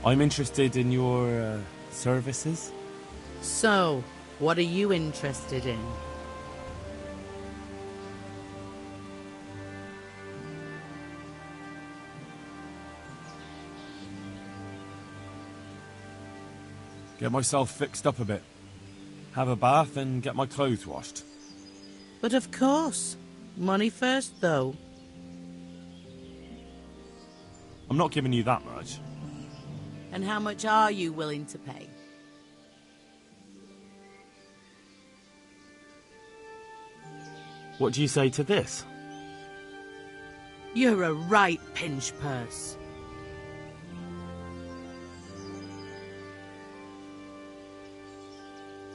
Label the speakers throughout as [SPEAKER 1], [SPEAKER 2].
[SPEAKER 1] I'm interested in your services.
[SPEAKER 2] So, what are you interested in?
[SPEAKER 1] Get myself fixed up a bit. Have a bath and get my clothes washed.
[SPEAKER 2] But of course. Money first, though.
[SPEAKER 1] I'm not giving you that much.
[SPEAKER 2] And how much are you willing to pay?
[SPEAKER 1] What do you say to this?
[SPEAKER 2] You're a right pinch purse.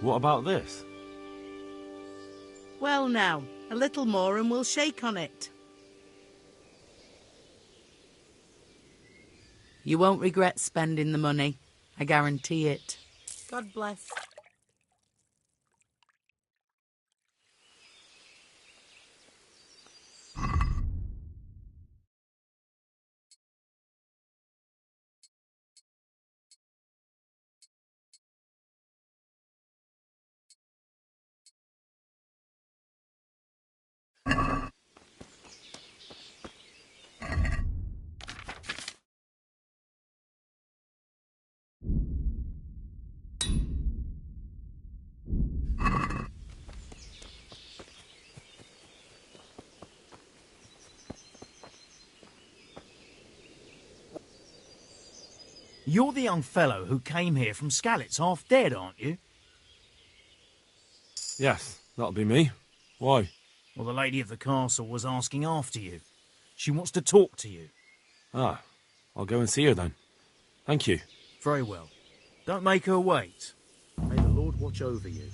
[SPEAKER 1] What about this?
[SPEAKER 2] Well now, a little more and we'll shake on it. You won't regret spending the money. I guarantee it. God bless.
[SPEAKER 3] You're the young fellow who came here from Skalitz half dead, aren't you?
[SPEAKER 1] Yes, that'll be me. Why?
[SPEAKER 3] Well, the lady of the castle was asking after you. She wants to talk to you.
[SPEAKER 1] Ah, I'll go and see her then. Thank you.
[SPEAKER 3] Very well. Don't make her wait. May the Lord watch over you.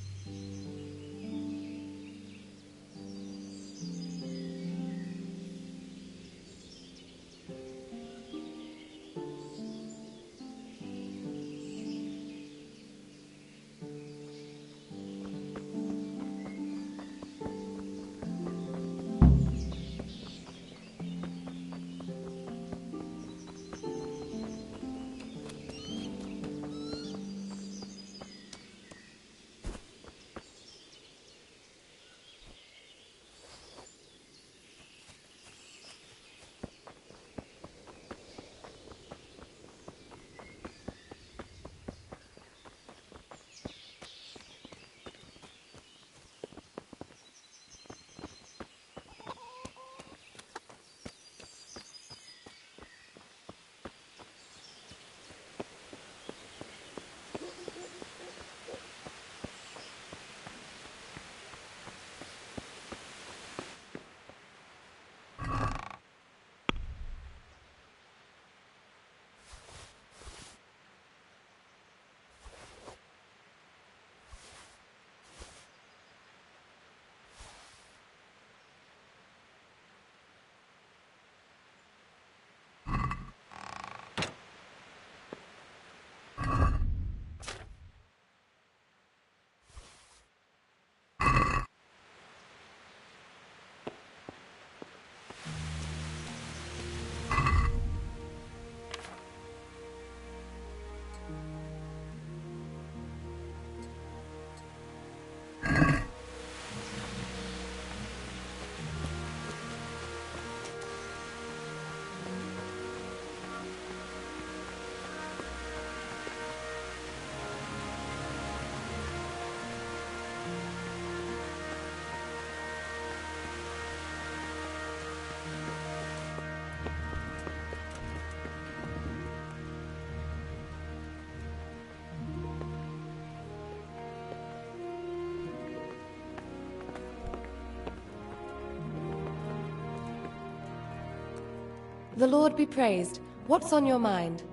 [SPEAKER 4] The Lord be praised. What's on your mind?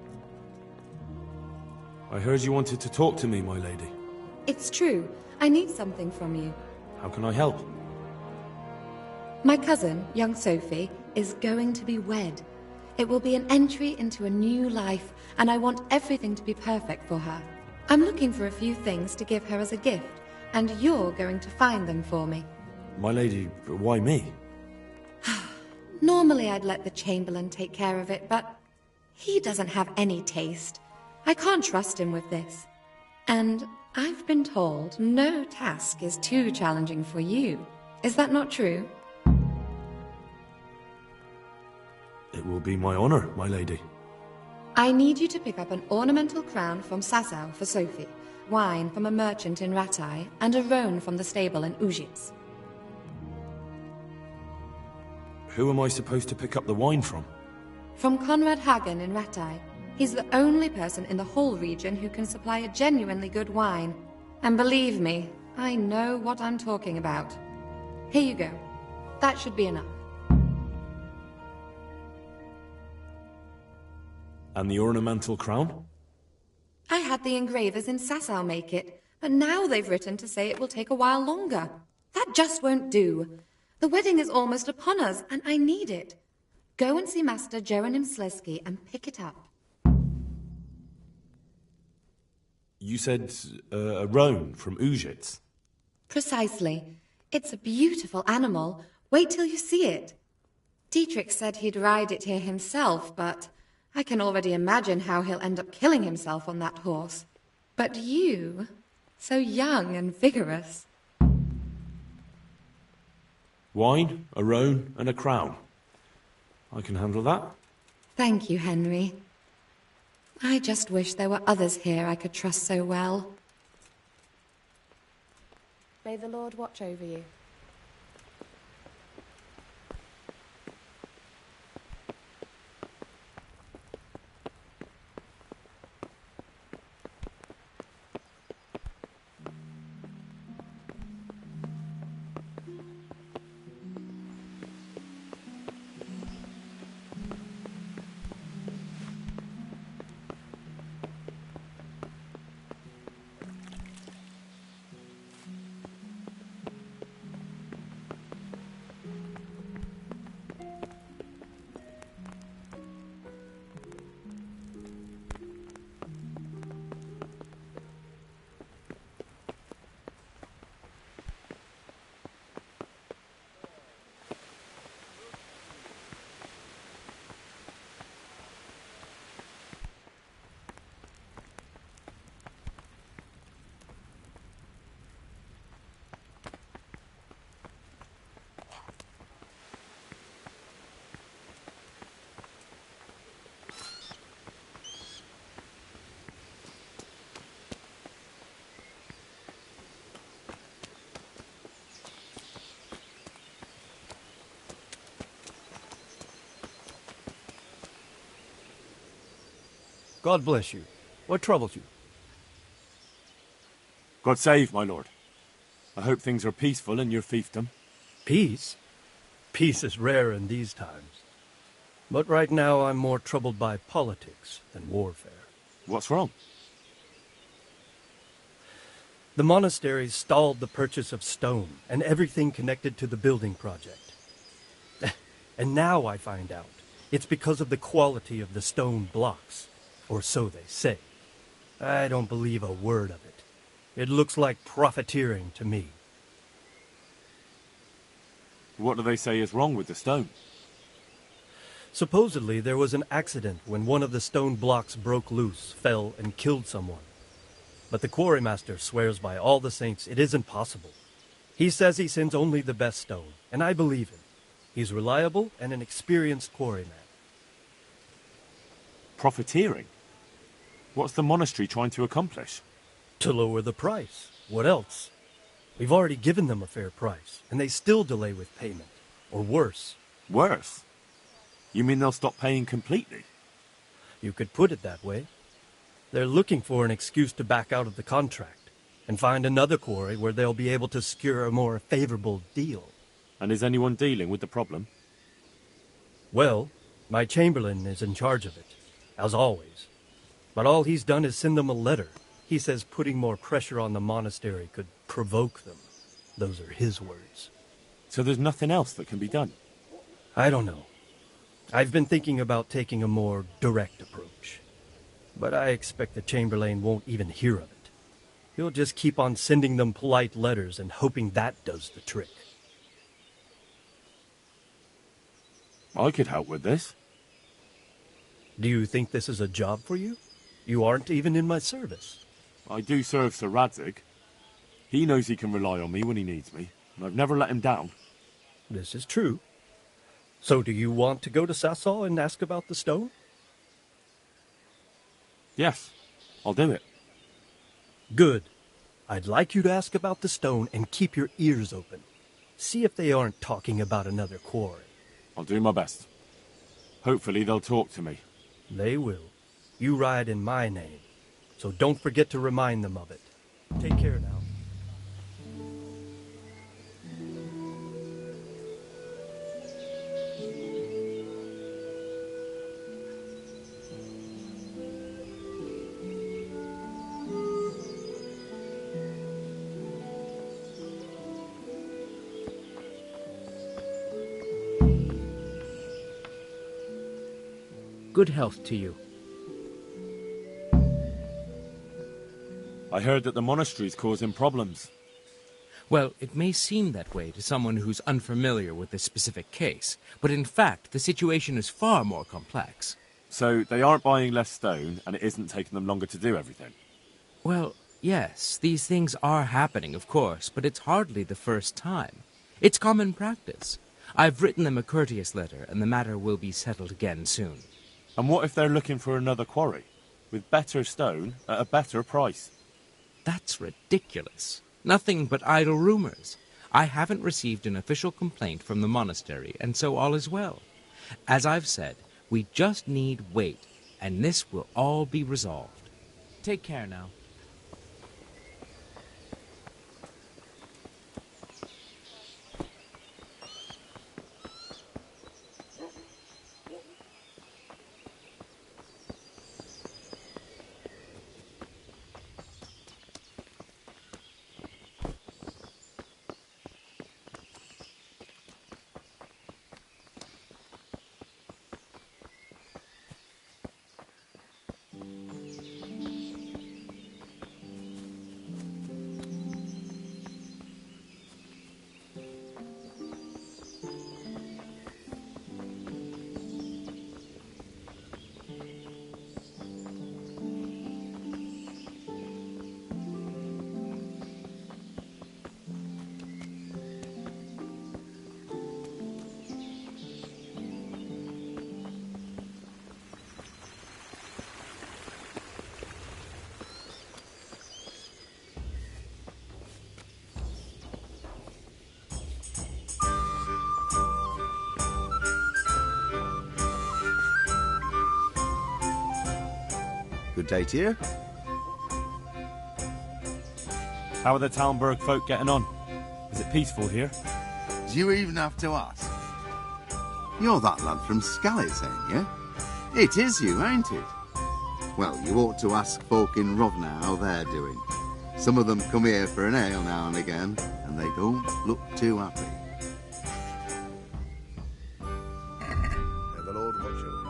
[SPEAKER 1] I heard you wanted to talk to me, my lady.
[SPEAKER 4] It's true. I need something from you.
[SPEAKER 1] How can I help?
[SPEAKER 4] My cousin, young Sophie, is going to be wed. It will be an entry into a new life, and I want everything to be perfect for her. I'm looking for a few things to give her as a gift, and you're going to find them for me.
[SPEAKER 1] My lady, why me?
[SPEAKER 4] Normally I'd let the Chamberlain take care of it, but he doesn't have any taste. I can't trust him with this. And I've been told no task is too challenging for you. Is that not true?
[SPEAKER 1] It will be my honor, my lady.
[SPEAKER 4] I need you to pick up an ornamental crown from Sasau for Sophie, wine from a merchant in Ratai, and a roan from the stable in Ujits.
[SPEAKER 1] Who am I supposed to pick up the wine from?
[SPEAKER 4] From Conrad Hagen in Ratai. He's the only person in the whole region who can supply a genuinely good wine. And believe me, I know what I'm talking about. Here you go. That should be enough.
[SPEAKER 1] And the ornamental crown?
[SPEAKER 4] I had the engravers in Sasau make it, but now they've written to say it will take a while longer. That just won't do. The wedding is almost upon us, and I need it. Go and see Master Jeronim Slesky and pick it up.
[SPEAKER 1] You said a roan from Ujits?
[SPEAKER 4] Precisely. It's a beautiful animal. Wait till you see it. Dietrich said he'd ride it here himself, but I can already imagine how he'll end up killing himself on that horse. But you, so young and vigorous.
[SPEAKER 1] Wine, a roan, and a crown. I can handle that.
[SPEAKER 4] Thank you, Henry. I just wish there were others here I could trust so well.
[SPEAKER 5] May the Lord watch over you.
[SPEAKER 6] God bless you. What troubles you?
[SPEAKER 1] God save, my lord. I hope things are peaceful in your fiefdom.
[SPEAKER 6] Peace? Peace is rare in these times. But right now I'm more troubled by politics than warfare.
[SPEAKER 1] What's wrong?
[SPEAKER 6] The monastery stalled the purchase of stone and everything connected to the building project. And now I find out it's because of the quality of the stone blocks. Or so they say. I don't believe a word of it. It looks like profiteering to me.
[SPEAKER 1] What do they say is wrong with the stone?
[SPEAKER 6] Supposedly there was an accident when one of the stone blocks broke loose, fell, and killed someone. But the quarrymaster swears by all the saints it isn't possible. He says he sends only the best stone, and I believe him. He's reliable and an experienced quarryman.
[SPEAKER 1] Profiteering? What's the monastery trying to accomplish?
[SPEAKER 6] To lower the price. What else? We've already given them a fair price, and they still delay with payment. Or worse.
[SPEAKER 1] Worse? You mean they'll stop paying completely?
[SPEAKER 6] You could put it that way. They're looking for an excuse to back out of the contract, and find another quarry where they'll be able to secure a more favorable deal.
[SPEAKER 1] And is anyone dealing with the problem?
[SPEAKER 6] Well, my chamberlain is in charge of it, as always. But all he's done is send them a letter. He says putting more pressure on the monastery could provoke them. Those are his words.
[SPEAKER 1] So there's nothing else that can be done?
[SPEAKER 6] I don't know. I've been thinking about taking a more direct approach. But I expect the chamberlain won't even hear of it. He'll just keep on sending them polite letters and hoping that does the trick.
[SPEAKER 1] I could help with this.
[SPEAKER 6] Do you think this is a job for you? You aren't even in my service.
[SPEAKER 1] I do serve Sir Radzig. He knows he can rely on me when he needs me, and I've never let him down.
[SPEAKER 6] This is true. So do you want to go to Sasau and ask about the stone?
[SPEAKER 1] Yes, I'll do it.
[SPEAKER 6] Good. I'd like you to ask about the stone and keep your ears open. See if they aren't talking about another quarry.
[SPEAKER 1] I'll do my best. Hopefully they'll talk to me.
[SPEAKER 6] They will. You ride in my name, so don't forget to remind them of it. Take care now.
[SPEAKER 7] Good health to you.
[SPEAKER 1] I heard that the monastery's causing problems.
[SPEAKER 7] Well, it may seem that way to someone who's unfamiliar with this specific case, but in fact, the situation is far more complex.
[SPEAKER 1] So they aren't buying less stone, and it isn't taking them longer to do everything.
[SPEAKER 7] Well, yes, these things are happening, of course, but it's hardly the first time. It's common practice. I've written them a courteous letter, and the matter will be settled again soon.
[SPEAKER 1] And what if they're looking for another quarry, with better stone at a better price?
[SPEAKER 7] That's ridiculous. Nothing but idle rumors. I haven't received an official complaint from the monastery, and so all is well. As I've said, we just need wait, and this will all be resolved. Take care now.
[SPEAKER 8] Good day to you.
[SPEAKER 1] How are the Talmberg folk getting on? Is it peaceful here?
[SPEAKER 8] Do you even have to ask? You're that lad from Scallis, ain't you? It is you, ain't it? Well, you ought to ask folk in Rovna how they're doing. Some of them come here for an ale now and again, and they don't look too happy. May the Lord watch over you.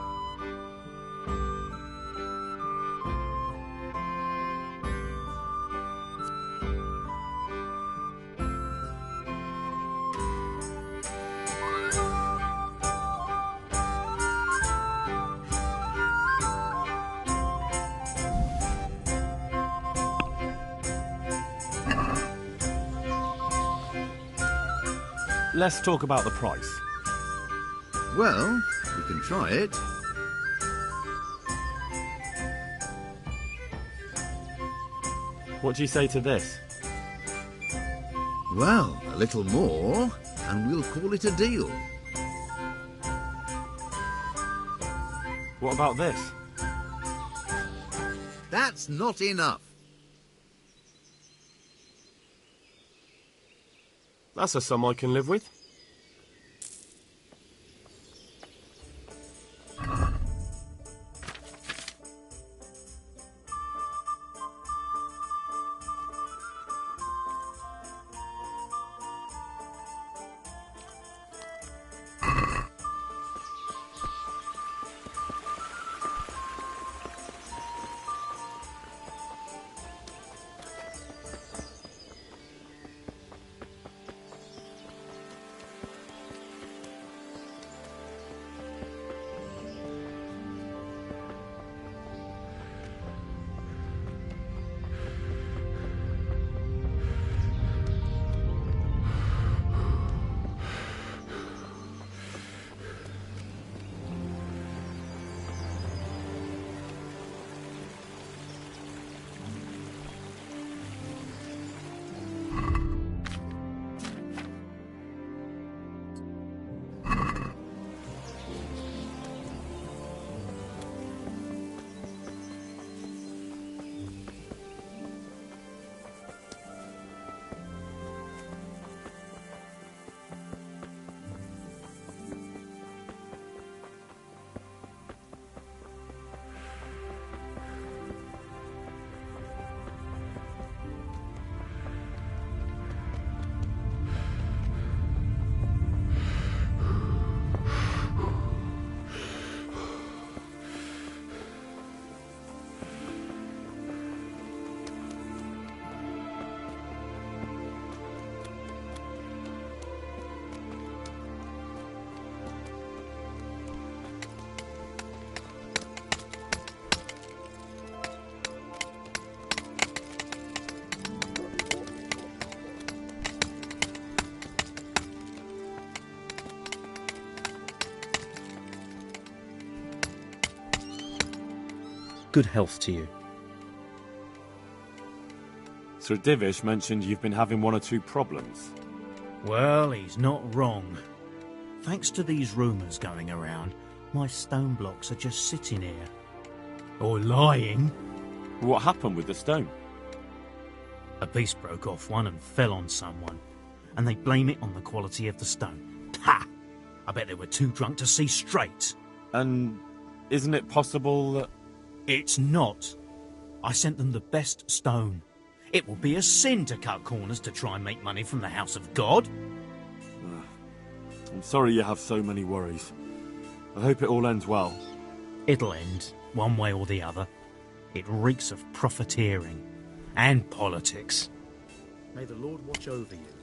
[SPEAKER 1] Let's talk about the price.
[SPEAKER 8] Well, we can try it.
[SPEAKER 1] What do you say to this?
[SPEAKER 8] Well, a little more, and we'll call it a deal.
[SPEAKER 1] What about this?
[SPEAKER 8] That's not enough.
[SPEAKER 1] That's a sum I can live with.
[SPEAKER 9] Good health to you.
[SPEAKER 1] Sir Divish mentioned you've been having one or two problems.
[SPEAKER 3] Well, he's not wrong. Thanks to these rumours going around, my stone blocks are just sitting here. Or lying.
[SPEAKER 1] What happened with the stone?
[SPEAKER 3] A piece broke off one and fell on someone, and they blame it on the quality of the stone. Ha! I bet they were too drunk to see straight.
[SPEAKER 1] And isn't it possible that...
[SPEAKER 3] It's not. I sent them the best stone. It will be a sin to cut corners to try and make money from the house of God.
[SPEAKER 1] I'm sorry you have so many worries. I hope it all ends well.
[SPEAKER 3] It'll end, one way or the other. It reeks of profiteering and politics.
[SPEAKER 9] May the Lord watch over you.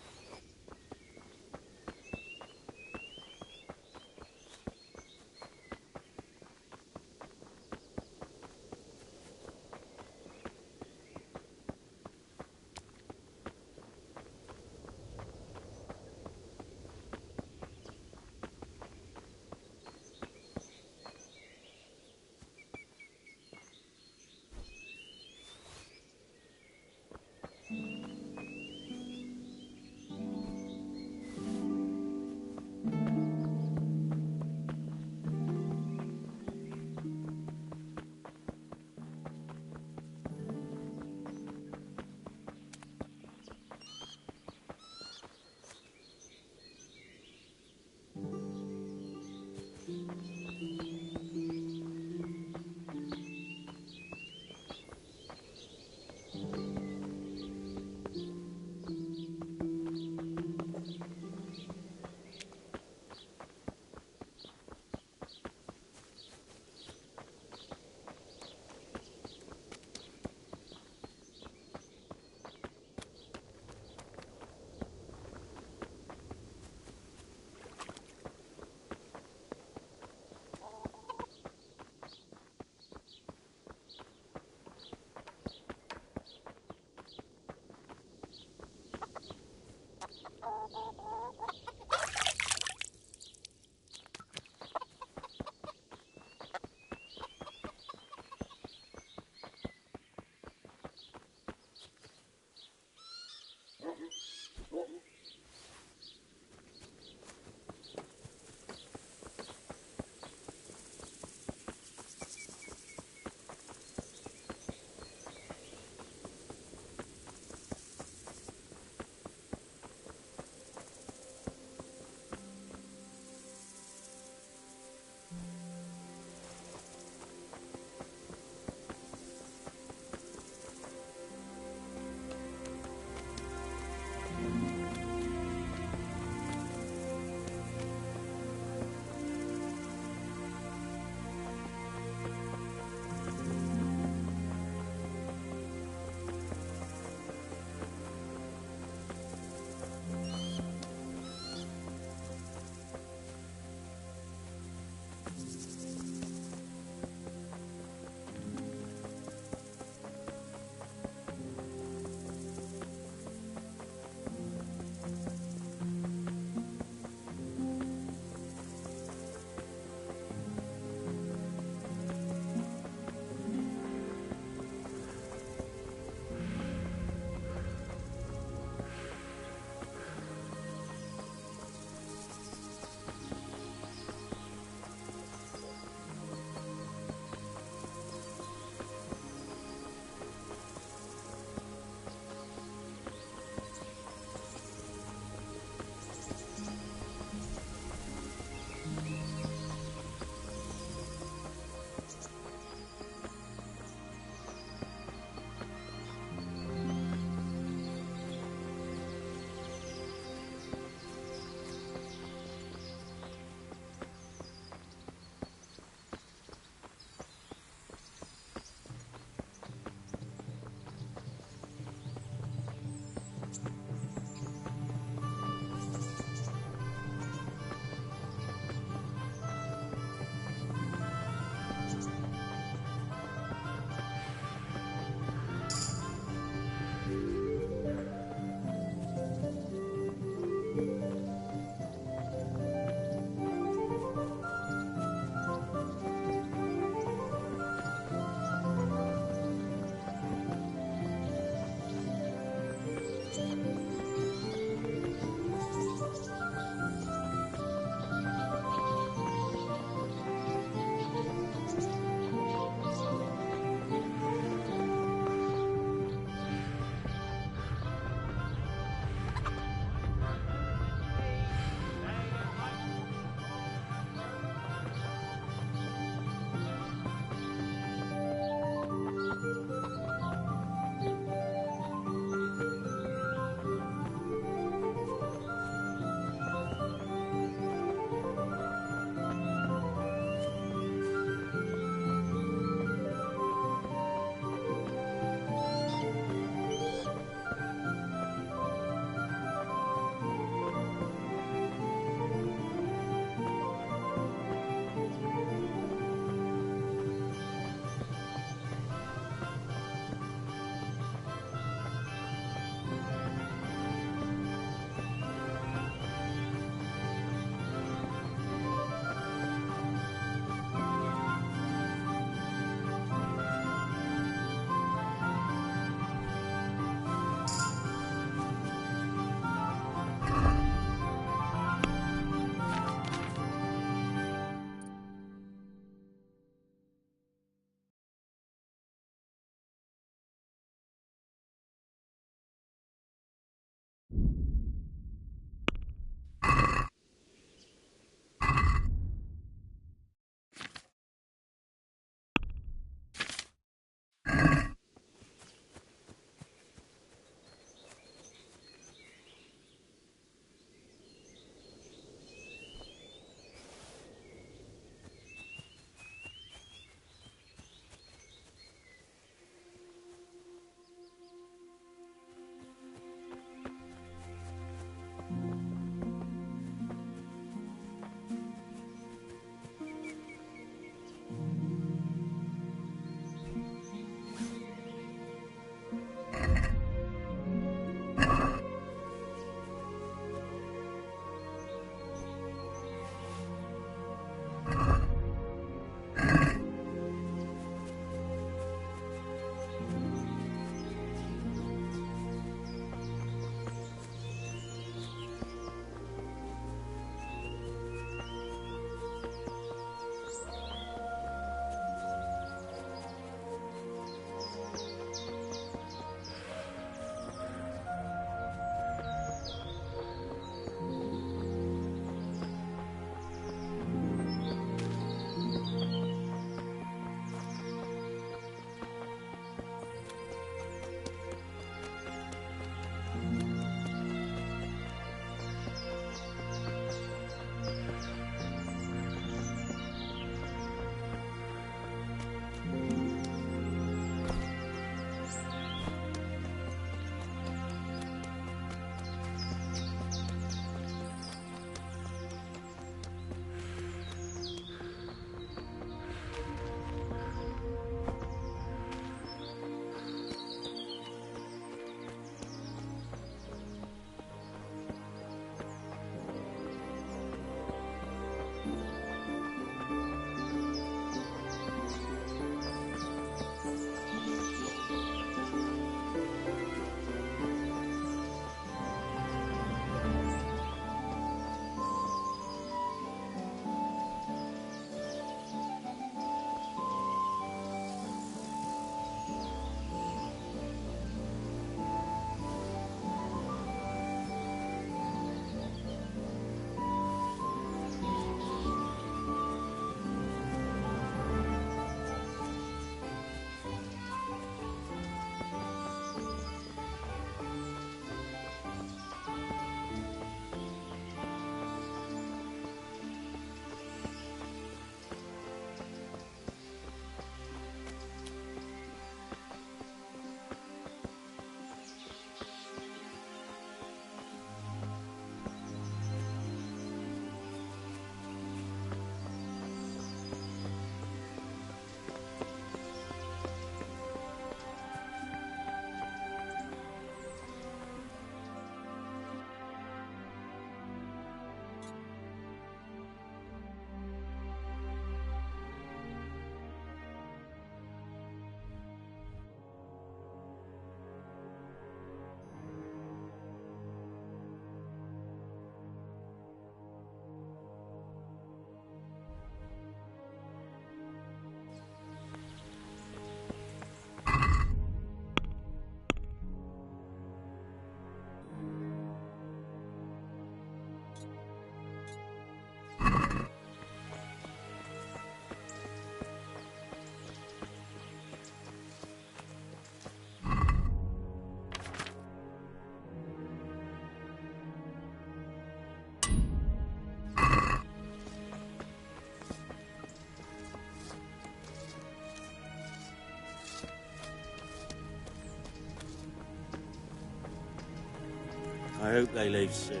[SPEAKER 9] I hope they leave soon.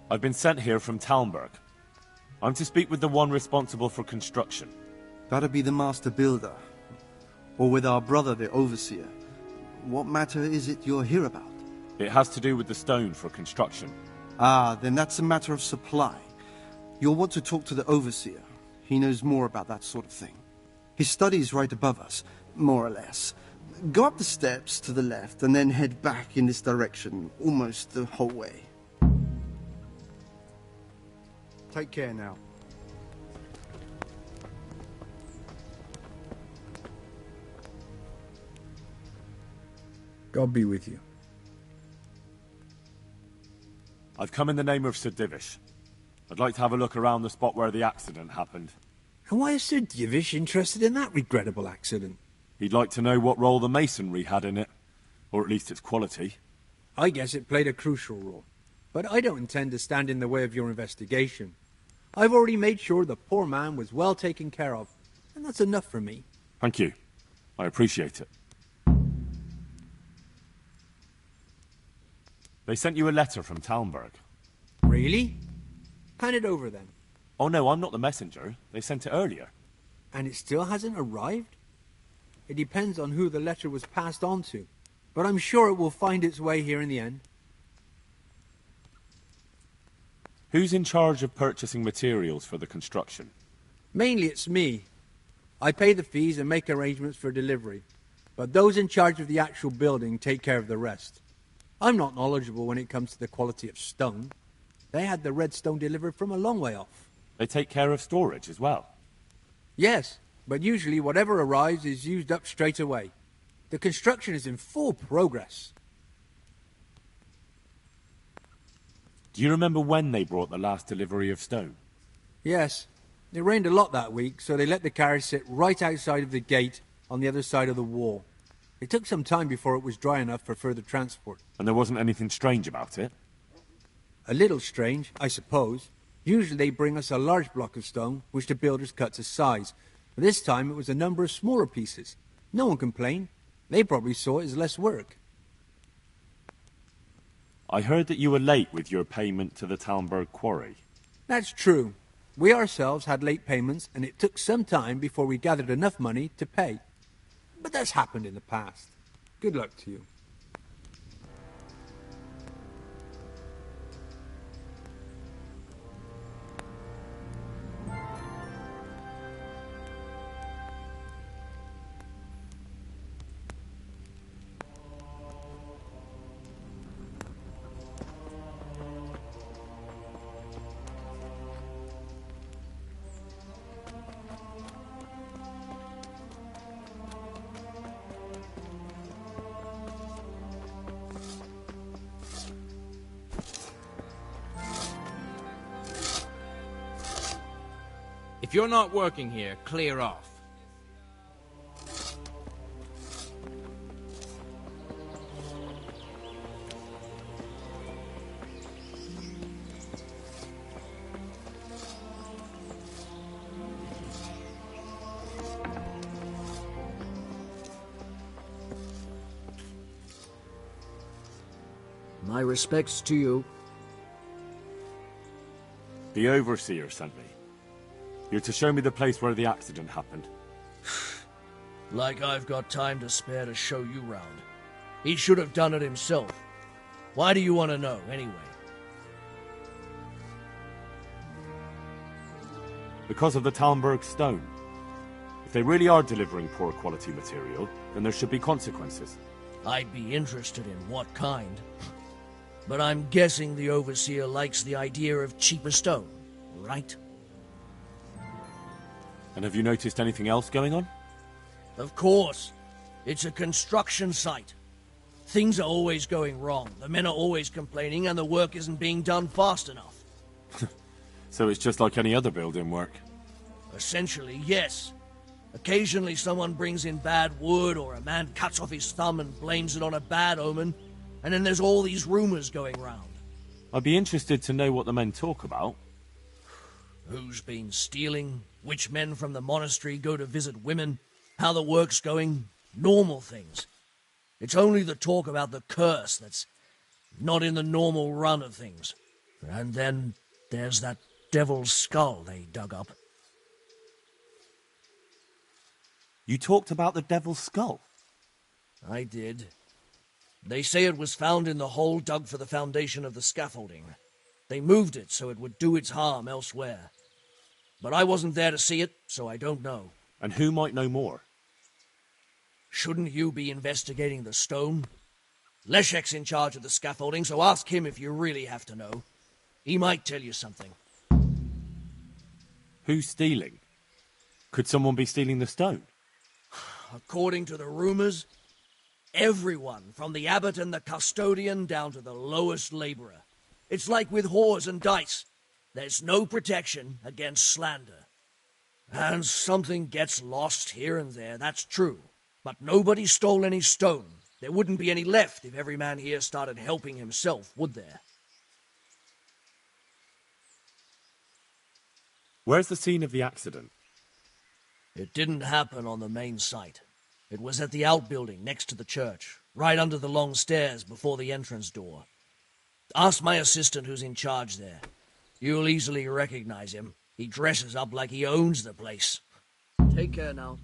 [SPEAKER 1] I've been sent here from Talmberg. I'm to speak with the one responsible for construction.
[SPEAKER 10] That'd be the master builder. Or with our brother, the overseer. What matter is it you're here about?
[SPEAKER 1] It has to do with the stone for construction.
[SPEAKER 10] Ah, then that's a matter of supply. You'll want to talk to the overseer. He knows more about that sort of thing. His study is right above us, more or less. Go up the steps to the left and then head back in this direction, almost the whole way. Take care now.
[SPEAKER 11] God be with you.
[SPEAKER 1] I've come in the name of Sir Divish. I'd like to have a look around the spot where the accident happened.
[SPEAKER 11] And why is Sir Divish interested in that regrettable accident?
[SPEAKER 1] He'd like to know what role the masonry had in it, or at least its quality.
[SPEAKER 11] I guess it played a crucial role, but I don't intend to stand in the way of your investigation. I've already made sure the poor man was well taken care of, and that's enough for me.
[SPEAKER 1] Thank you. I appreciate it. They sent you a letter from Talmberg.
[SPEAKER 11] Really? Hand it over then.
[SPEAKER 1] Oh no, I'm not the messenger. They sent it earlier.
[SPEAKER 11] And it still hasn't arrived? It depends on who the letter was passed on to, but I'm sure it will find its way here in the end.
[SPEAKER 1] Who's in charge of purchasing materials for the construction?
[SPEAKER 11] Mainly it's me. I pay the fees and make arrangements for delivery, but those in charge of the actual building take care of the rest. I'm not knowledgeable when it comes to the quality of stone. They had the red stone delivered from a long way off.
[SPEAKER 1] They take care of storage as well?
[SPEAKER 11] Yes, but usually whatever arrives is used up straight away. The construction is in full progress.
[SPEAKER 1] Do you remember when they brought the last delivery of stone?
[SPEAKER 11] Yes. It rained a lot that week, so they let the carriage sit right outside of the gate on the other side of the wall. It took some time before it was dry enough for further transport.
[SPEAKER 1] And there wasn't anything strange about it?
[SPEAKER 11] A little strange, I suppose. Usually they bring us a large block of stone, which the builders cut to size. But this time it was a number of smaller pieces. No one complained. They probably saw it as less work.
[SPEAKER 1] I heard that you were late with your payment to the Talmberg quarry.
[SPEAKER 11] That's true. We ourselves had late payments, and it took some time before we gathered enough money to pay. But that's happened in the past. Good luck to you.
[SPEAKER 7] If you're not working here, clear off.
[SPEAKER 12] My respects to you.
[SPEAKER 1] The Overseer sent me. You're to show me the place where the accident happened.
[SPEAKER 12] Like I've got time to spare to show you round. He should have done it himself. Why do you want to know, anyway?
[SPEAKER 1] Because of the Talmberg stone. If they really are delivering poor quality material, then there should be consequences.
[SPEAKER 12] I'd be interested in what kind. But I'm guessing the Overseer likes the idea of cheaper stone, right?
[SPEAKER 1] And have you noticed anything else going on?
[SPEAKER 12] Of course. It's a construction site. Things are always going wrong. The men are always complaining, and the work isn't being done fast enough.
[SPEAKER 1] So it's just like any other building work?
[SPEAKER 12] Essentially, yes. Occasionally someone brings in bad wood, or a man cuts off his thumb and blames it on a bad omen, and then there's all these rumors going round.
[SPEAKER 1] I'd be interested to know what the men talk about.
[SPEAKER 12] Who's been stealing, which men from the monastery go to visit women, how the work's going, normal things. It's only the talk about the curse that's not in the normal run of things. And then there's that devil's skull they dug up.
[SPEAKER 1] You talked about the devil's skull?
[SPEAKER 12] I did. They say it was found in the hole dug for the foundation of the scaffolding. They moved it so it would do its harm elsewhere. But I wasn't there to see it, so I don't know.
[SPEAKER 1] And who might know more?
[SPEAKER 12] Shouldn't you be investigating the stone? Leszek's in charge of the scaffolding, so ask him if you really have to know. He might tell you something.
[SPEAKER 1] Who's stealing? Could someone be stealing the stone?
[SPEAKER 12] According to the rumors, everyone, from the abbot and the custodian down to the lowest laborer. It's like with whores and dice. There's no protection against slander. And something gets lost here and there, that's true. But nobody stole any stone. There wouldn't be any left if every man here started helping himself, would there?
[SPEAKER 1] Where's the scene of the accident?
[SPEAKER 12] It didn't happen on the main site. It was at the outbuilding next to the church, right under the long stairs before the entrance door. Ask my assistant who's in charge there. You'll easily recognize him. He dresses up like he owns the place. Take care now.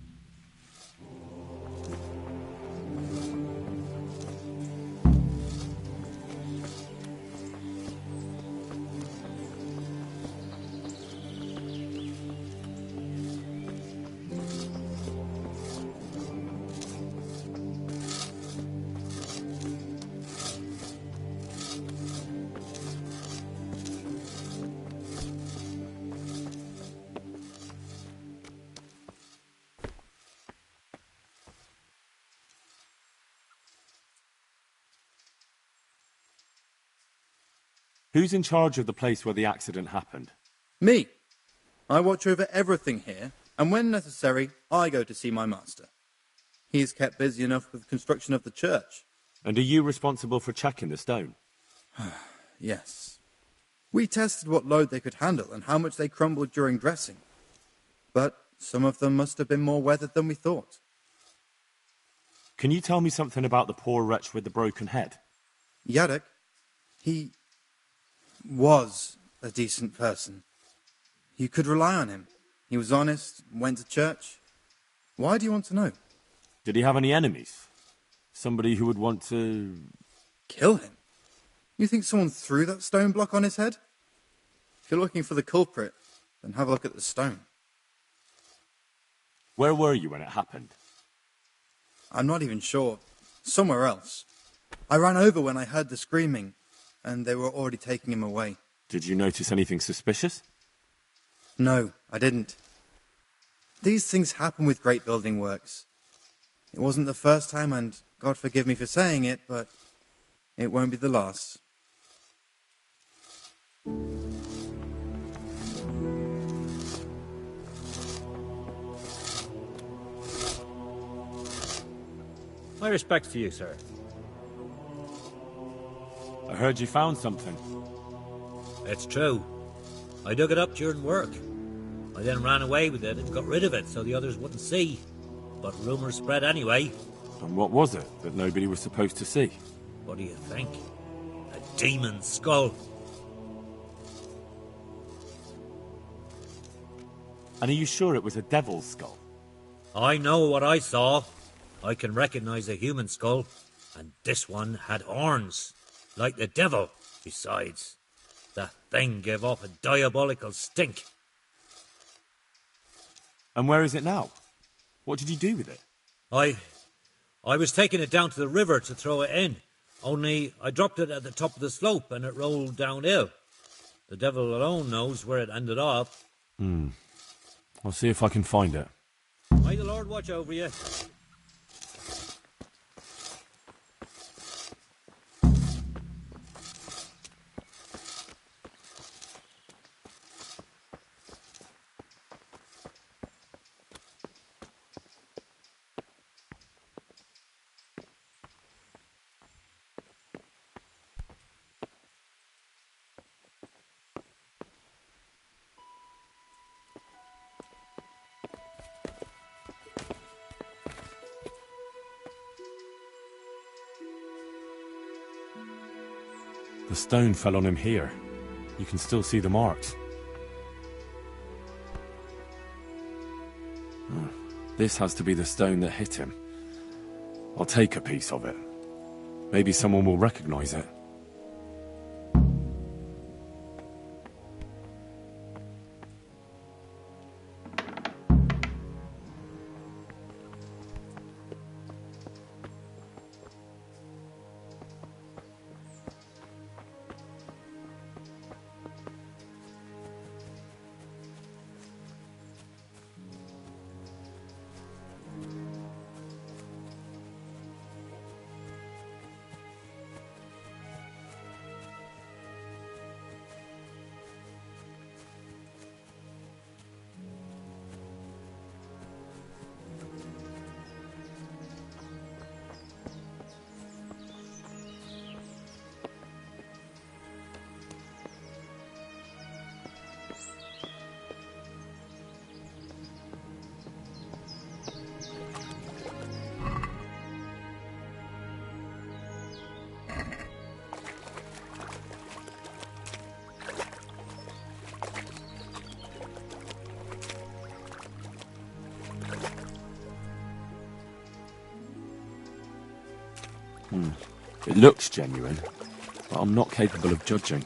[SPEAKER 1] Who's in charge of the place where the accident happened?
[SPEAKER 13] Me. I watch over everything here, and when necessary, I go to see my master. He is kept busy enough with the construction of the church.
[SPEAKER 1] And are you responsible for checking the stone?
[SPEAKER 13] Yes. We tested what load they could handle and how much they crumbled during dressing. But some of them must have been more weathered than we thought.
[SPEAKER 1] Can you tell me something about the poor wretch with the broken head?
[SPEAKER 13] Yadok, he was a decent person. You could rely on him. He was honest, went to church. Why do you want to know?
[SPEAKER 1] Did he have any enemies? Somebody who would want to...
[SPEAKER 13] Kill him? You think someone threw that stone block on his head? If you're looking for the culprit, then have a look at the stone.
[SPEAKER 1] Where were you when it happened?
[SPEAKER 13] I'm not even sure. Somewhere else. I ran over when I heard the screaming, and they were already taking him away.
[SPEAKER 1] Did you notice anything suspicious?
[SPEAKER 13] No, I didn't. These things happen with great building works. It wasn't the first time, and God forgive me for saying it, but it won't be the last.
[SPEAKER 14] My respects to you, sir.
[SPEAKER 1] I heard you found something.
[SPEAKER 14] It's true. I dug it up during work. I then ran away with it and got rid of it so the others wouldn't see. But rumours spread anyway.
[SPEAKER 1] And what was it that nobody was supposed to see?
[SPEAKER 14] What do you think? A demon's skull.
[SPEAKER 1] And are you sure it was a devil's skull?
[SPEAKER 14] I know what I saw. I can recognise a human skull. And this one had horns. Like the devil. Besides, that thing gave off a diabolical stink.
[SPEAKER 1] And where is it now? What did you do with it?
[SPEAKER 14] I was taking it down to the river to throw it in. Only I dropped it at the top of the slope and it rolled downhill. The devil alone knows where it ended up.
[SPEAKER 1] I'll see if I can find it.
[SPEAKER 14] May the Lord watch over you.
[SPEAKER 1] The stone fell on him here. You can still see the marks. This has to be the stone that hit him. I'll take a piece of it. Maybe someone will recognize it. It looks genuine, but I'm not capable of judging.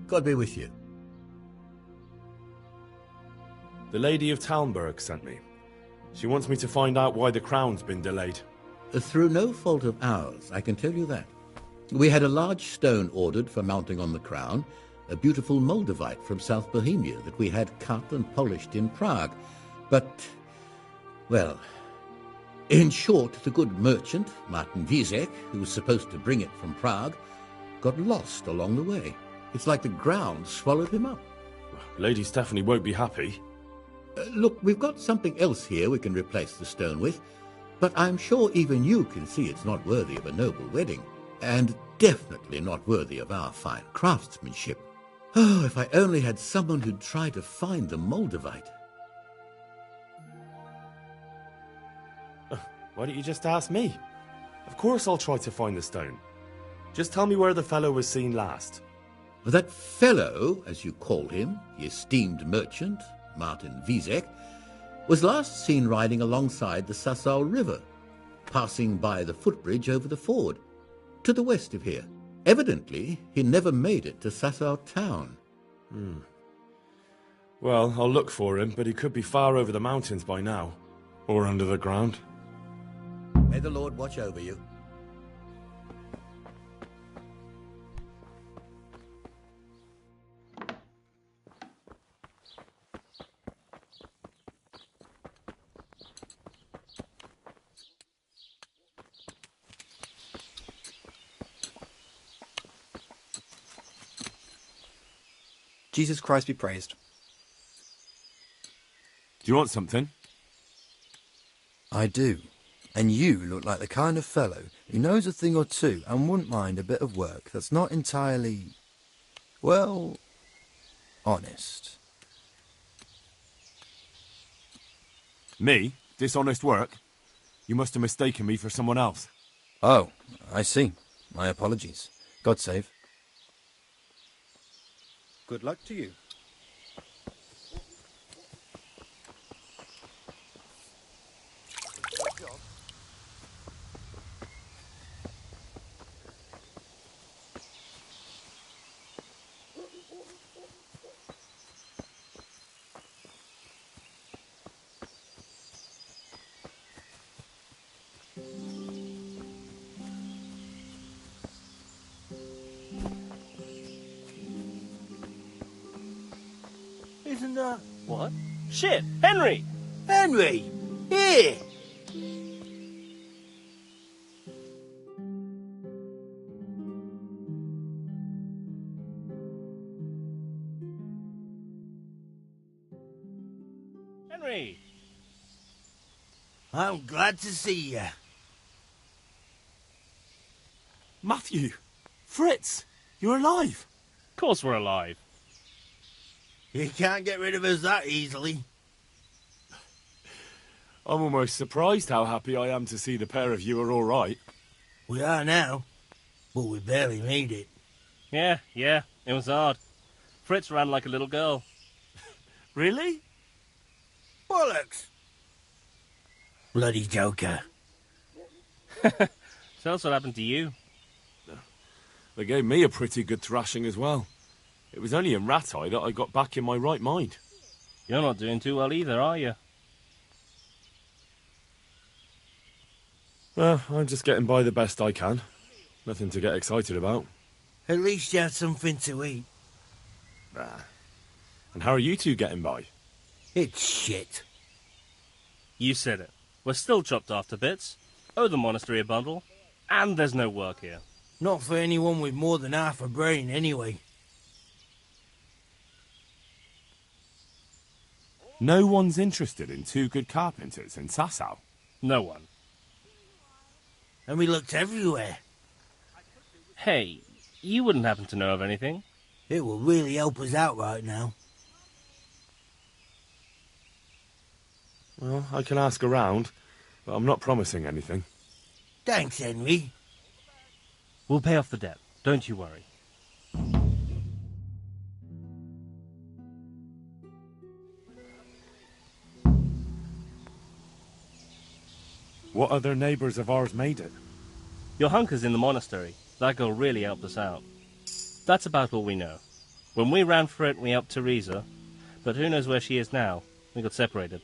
[SPEAKER 15] God be with you.
[SPEAKER 1] The Lady of Talmberg sent me. She wants me to find out why the crown's been delayed.
[SPEAKER 15] Through no fault of ours, I can tell you that. We had a large stone ordered for mounting on the crown, a beautiful Moldavite from South Bohemia that we had cut and polished in Prague. But, well, in short, the good merchant, Martin Wieseck, who was supposed to bring it from Prague, got lost along the way. It's like the ground swallowed him up.
[SPEAKER 1] Lady Stephanie won't be happy.
[SPEAKER 15] Look, we've got something else here we can replace the stone with, but I'm sure even you can see it's not worthy of a noble wedding, and definitely not worthy of our fine craftsmanship. Oh, if I only had someone who'd try to find the Moldavite.
[SPEAKER 1] Why don't you just ask me? Of course I'll try to find the stone. Just tell me where the fellow was seen last.
[SPEAKER 15] That fellow, as you call him, the esteemed merchant, Martin Wieseck, was last seen riding alongside the Sasau river, passing by the footbridge over the ford, to the west of here. Evidently, he never made it to Sasau town.
[SPEAKER 1] Well, I'll look for him, but he could be far over the mountains by now. Or under the ground.
[SPEAKER 15] May the Lord watch over you.
[SPEAKER 16] Jesus Christ be praised.
[SPEAKER 1] Do you want something?
[SPEAKER 16] I do. And you look like the kind of fellow who knows a thing or two and wouldn't mind a bit of work that's not entirely, well, honest.
[SPEAKER 1] Me? Dishonest work? You must have mistaken me for someone else.
[SPEAKER 16] Oh, I see. My apologies. God save.
[SPEAKER 6] Good luck to you.
[SPEAKER 12] and that.
[SPEAKER 17] What? Shit! Henry!
[SPEAKER 12] Henry! Here!
[SPEAKER 17] Henry!
[SPEAKER 12] I'm glad to see you.
[SPEAKER 1] Matthew! Fritz! You're alive!
[SPEAKER 17] Of course we're alive.
[SPEAKER 12] You can't get rid of us that easily.
[SPEAKER 1] I'm almost surprised how happy I am to see the pair of you are all right.
[SPEAKER 12] We are now, but we barely made it.
[SPEAKER 17] Yeah, it was hard. Fritz ran like a little girl.
[SPEAKER 1] Really?
[SPEAKER 12] Bollocks! Bloody joker.
[SPEAKER 17] Tell us what happened to you.
[SPEAKER 1] They gave me a pretty good thrashing as well. It was only in Rattay that I got back in my right mind.
[SPEAKER 17] You're not doing too well either, are you?
[SPEAKER 1] Well, I'm just getting by the best I can. Nothing to get excited about.
[SPEAKER 12] At least you had something to eat.
[SPEAKER 1] And how are you two getting by?
[SPEAKER 12] It's shit.
[SPEAKER 17] You said it. We're still chopped off to bits. Owe the monastery a bundle. And there's no work here.
[SPEAKER 12] Not for anyone with more than half a brain, anyway.
[SPEAKER 1] No one's interested in two good carpenters in Sasau.
[SPEAKER 17] No one.
[SPEAKER 12] And we looked everywhere.
[SPEAKER 17] Hey, you wouldn't happen to know of anything?
[SPEAKER 12] It will really help us out right now.
[SPEAKER 1] Well, I can ask around, but I'm not promising anything.
[SPEAKER 12] Thanks, Henry.
[SPEAKER 17] We'll pay off the debt. Don't you worry.
[SPEAKER 1] What other neighbours of ours made it?
[SPEAKER 17] Your hunker's in the monastery. That girl really helped us out. That's about all we know. When we ran for it, we helped Teresa. But who knows where she is now? We got separated.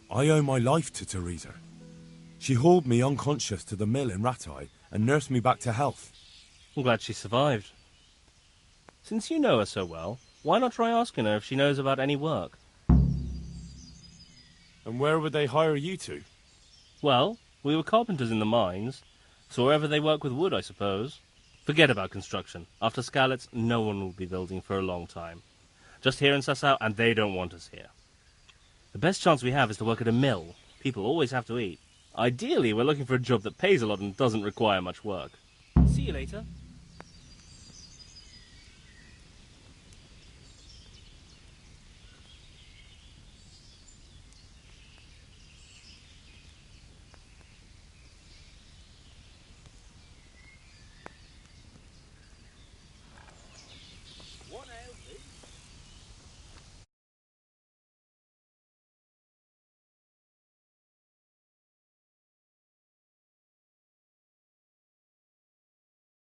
[SPEAKER 1] I owe my life to Teresa. She hauled me unconscious to the mill in Rattay and nursed me back to health.
[SPEAKER 17] I'm glad she survived. Since you know her so well, why not try asking her if she knows about any work?
[SPEAKER 1] And where would they hire you to?
[SPEAKER 17] Well, we were carpenters in the mines, so wherever they work with wood, I suppose. Forget about construction. After Skalitz, no one will be building for a long time. Just here in Sasau, and they don't want us here. The best chance we have is to work at a mill. People always have to eat. Ideally, we're looking for a job that pays a lot and doesn't require much work. See you later.